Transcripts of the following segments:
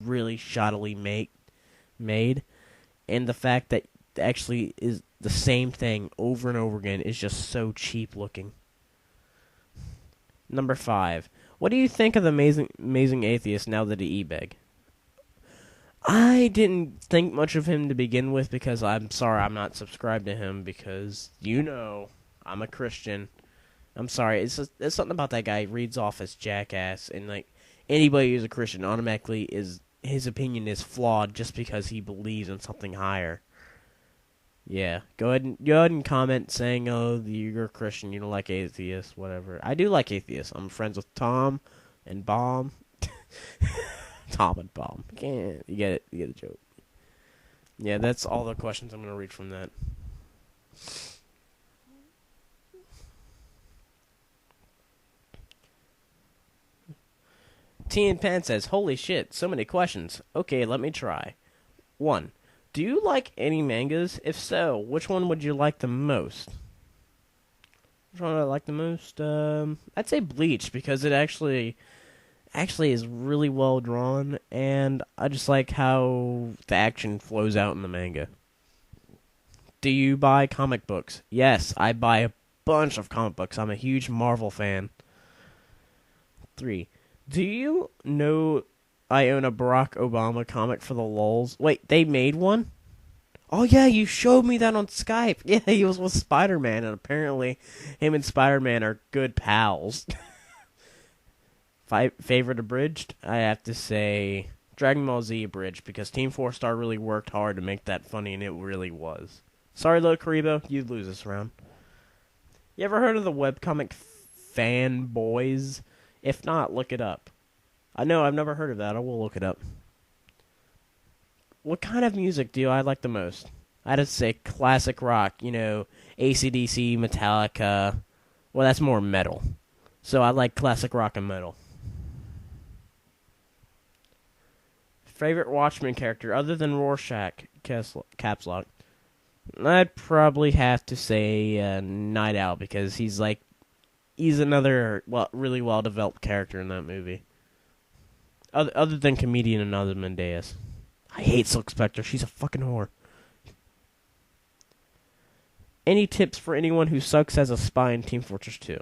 really shoddily made, and the fact that actually is the same thing over and over again is just so cheap looking. Number 5. What do you think of the Amazing Atheist now that he e-beg? I didn't think much of him to begin with because I'm sorry I'm not subscribed to him because, I'm a Christian. I'm sorry, it's something about that guy. He reads off as jackass, and like anybody who's a Christian automatically his opinion is flawed just because he believes in something higher. Yeah, go ahead and comment saying, "Oh, you're a Christian, you don't like atheists, whatever." I do like atheists. I'm friends with Tom and Bomb. Tom and Bomb. You get it. You get the joke. Yeah, that's all the questions I'm gonna read from that. T and Pan says, "Holy shit, so many questions. Okay, let me try. 1. Do you like any mangas? If so, which one would you like the most?" Which one would I like the most? I'd say Bleach because it actually is really well drawn, and I just like how the action flows out in the manga. Do you buy comic books? Yes, I buy a bunch of comic books. I'm a huge Marvel fan. 3. Do you know I own a Barack Obama comic for the lulz? Wait, they made one? Oh yeah, you showed me that on Skype. Yeah, he was with Spider-Man, and apparently him and Spider-Man are good pals. Favorite abridged? I have to say Dragon Ball Z abridged, because Team 4 Star really worked hard to make that funny, and it really was. Sorry, Lo Karibo, you lose this round. You ever heard of the webcomic Fanboys? If not, look it up. I know, I've never heard of that. I will look it up. What kind of music do I like the most? I'd have to say classic rock, AC/DC, Metallica. Well, that's more metal. So I like classic rock and metal. Favorite Watchmen character other than Rorschach, caps lock? I'd probably have to say Night Owl, because he's another really well-developed character in that movie. Other than comedian and Ozymandias. I hate Silk Spectre. She's a fucking whore. Any tips for anyone who sucks as a spy in Team Fortress 2?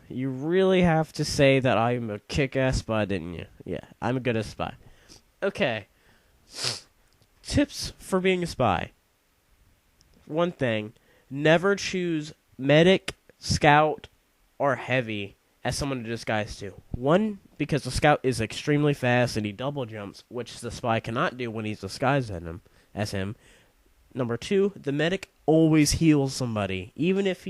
You really have to say that I'm a kick-ass spy, didn't you? Yeah, I'm a good as spy. Okay. Tips for being a spy. One thing, never choose medic, scout, or heavy as someone to disguise to. 1, because the scout is extremely fast and he double jumps, which the spy cannot do when he's disguised as him. Number 2, the medic always heals somebody. Even if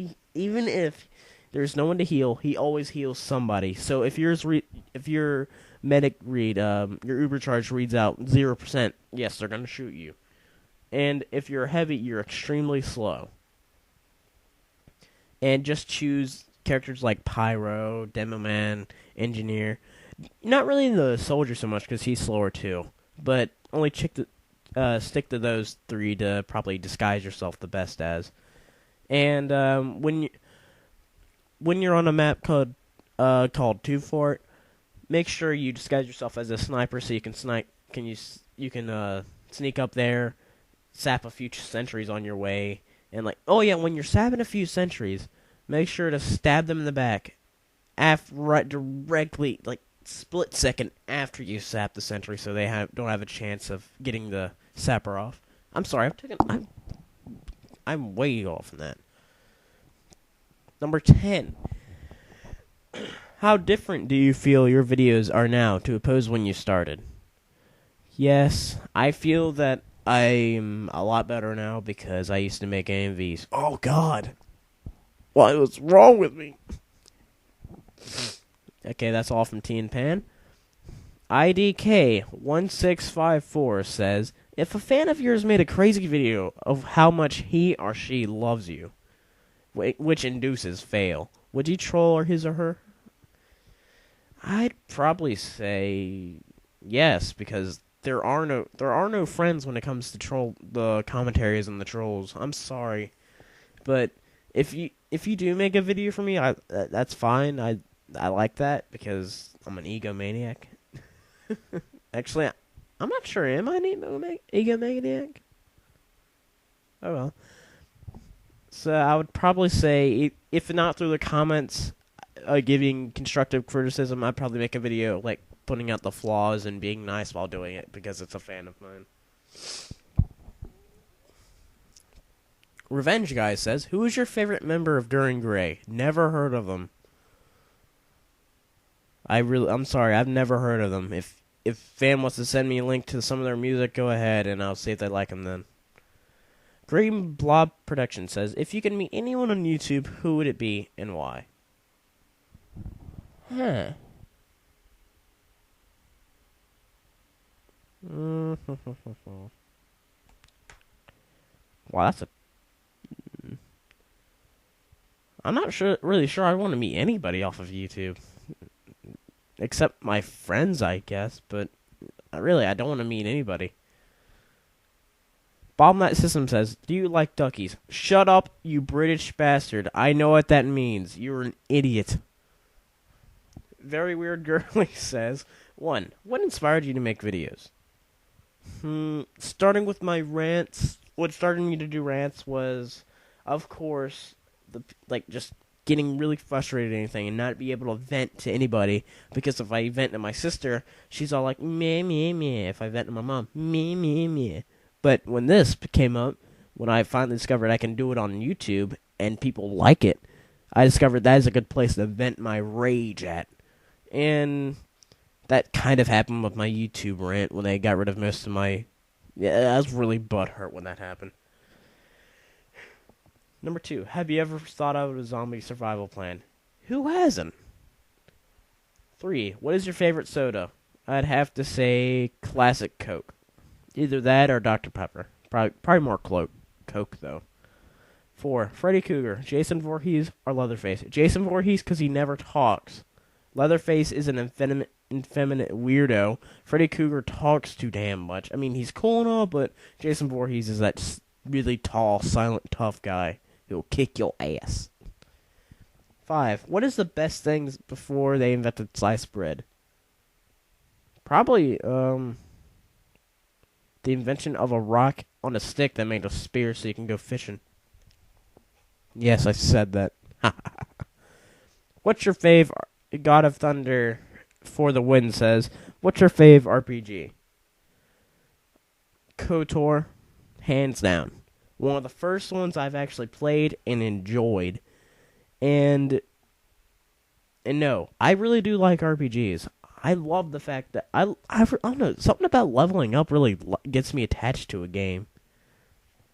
there's no one to heal, he always heals somebody. So if your medic your Uber charge reads out 0%, yes, they're gonna shoot you. And if you're heavy, you're extremely slow. And just choose characters like Pyro, Demoman, Engineer. Not really the soldier so much, because he's slower too. But only stick to those 3 to probably disguise yourself the best as. And when you're on a map called Two Fort, make sure you disguise yourself as a sniper so you can snipe. You can sneak up there, sap a few sentries on your way, and when you're sapping a few sentries, make sure to stab them in the back, directly, split second after you sap the sentry, so they don't have a chance of getting the sapper off. I'm sorry, I'm way off on that. Number 10. How different do you feel your videos are now to oppose when you started? Yes, I feel that I'm a lot better now because I used to make AMVs. Oh, God. What was wrong with me? Okay, that's all from T and Pan. IDK1654 says, if a fan of yours made a crazy video of how much he or she loves you, which induces fail, would you troll his or her? I'd probably say yes, because there are no friends when it comes to the commentaries and the trolls. I'm sorry, but if you do make a video for me, that's fine. I like that because I'm an egomaniac. Actually, I'm not sure. Am I an egomaniac? Oh well. So I would probably say, if not through the comments, giving constructive criticism, I'd probably make a video like pointing out the flaws and being nice while doing it because it's a fan of mine. Revenge Guy says, "Who is your favorite member of Duran Gray? Never heard of them. I'm sorry, I've never heard of them. If fan wants to send me a link to some of their music, go ahead and I'll see if they like them then." Green Blob Production says, "If you could meet anyone on YouTube, who would it be and why?" Huh. Wow, that's a. I'm not really sure I want to meet anybody off of YouTube, except my friends, I guess. But really, I don't want to meet anybody. BombNet System says, "Do you like duckies?" Shut up, you British bastard. I know what that means. You're an idiot. Very Weird Girly says, 1. What inspired you to make videos? Starting with my rants, what started me to do rants was, of course, just getting really frustrated at anything and not be able to vent to anybody, because if I vent to my sister, she's all like, meh, meh, meh. If I vent to my mom, meh, meh, meh. But when this came up, when I finally discovered I can do it on YouTube and people like it, I discovered that is a good place to vent my rage at. And that kind of happened with my YouTube rant when they got rid of most of my... Yeah, I was really butthurt when that happened. Number 2, have you ever thought of a zombie survival plan? Who hasn't? 3, what is your favorite soda? I'd have to say Classic Coke. Either that or Dr. Pepper. Probably more Coke, though. 4, Freddy Krueger, Jason Voorhees, or Leatherface? Jason Voorhees, because he never talks. Leatherface is an effeminate weirdo. Freddy Krueger talks too damn much. I mean, he's cool and all, but Jason Voorhees is that really tall, silent, tough guy who'll kick your ass. 5, what is the best things before they invented sliced bread? Probably, the invention of a rock on a stick that made a spear so you can go fishing. Yes, I said that. What's your fave? God of Thunder for the win says, "What's your fave RPG?" KOTOR, hands down. One of the first ones I've actually played and enjoyed. And no, I really do like RPGs. I love the fact that I don't know, something about leveling up really gets me attached to a game.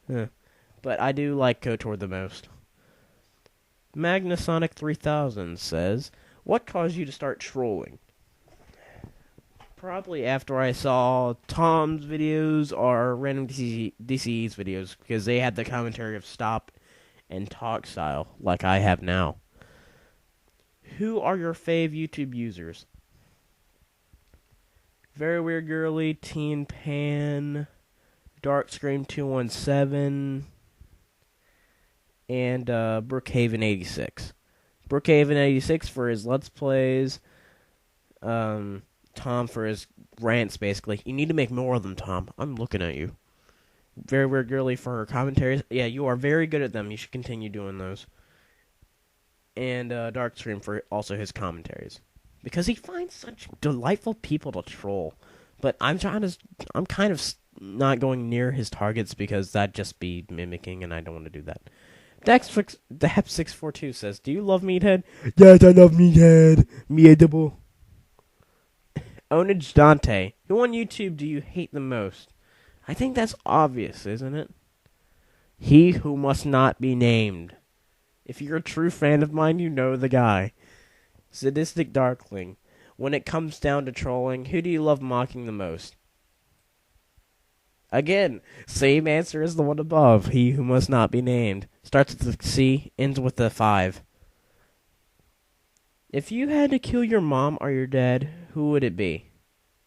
But I do like KOTOR the most. Magnasonic 3000 says, "What caused you to start trolling?" Probably after I saw Tom's videos or Random DCE's videos, because they had the commentary of stop and talk style, like I have now. Who are your fave YouTube users? Very Weird Girly, Teen Pan, Darkscream 217, and Brookhaven 86. Brookhaven 86 for his Let's Plays, Tom for his rants, basically. You need to make more of them, Tom. I'm looking at you. Very Weird Girly for her commentaries. Yeah, you are very good at them. You should continue doing those. And Darkstream for also his commentaries, because he finds such delightful people to troll. But I'm kind of not going near his targets because that'd just be mimicking, and I don't want to do that. Dap642 says, "Do you love Meathead?" Yes, I love Meathead. Meatable. Onage Dante, who on YouTube do you hate the most? I think that's obvious, isn't it? He who must not be named. If you're a true fan of mine, you know the guy. Sadistic Darkling. When it comes down to trolling, who do you love mocking the most? Again, same answer as the one above. He who must not be named. Starts with a C, ends with a 5. If you had to kill your mom or your dad, who would it be?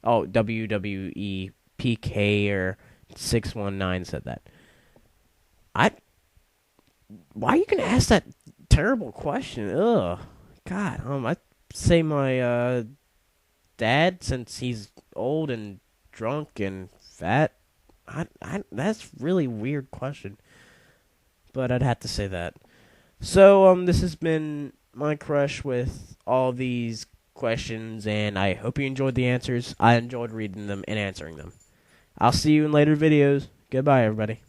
Oh, WWE PK or 619 said that. Why are you gonna ask that terrible question? Ugh. God, I'd say my dad, since he's old and drunk and fat? That's really weird question. But I'd have to say that. So, this has been my crush with all these questions, and I hope you enjoyed the answers. I enjoyed reading them and answering them. I'll see you in later videos. Goodbye, everybody.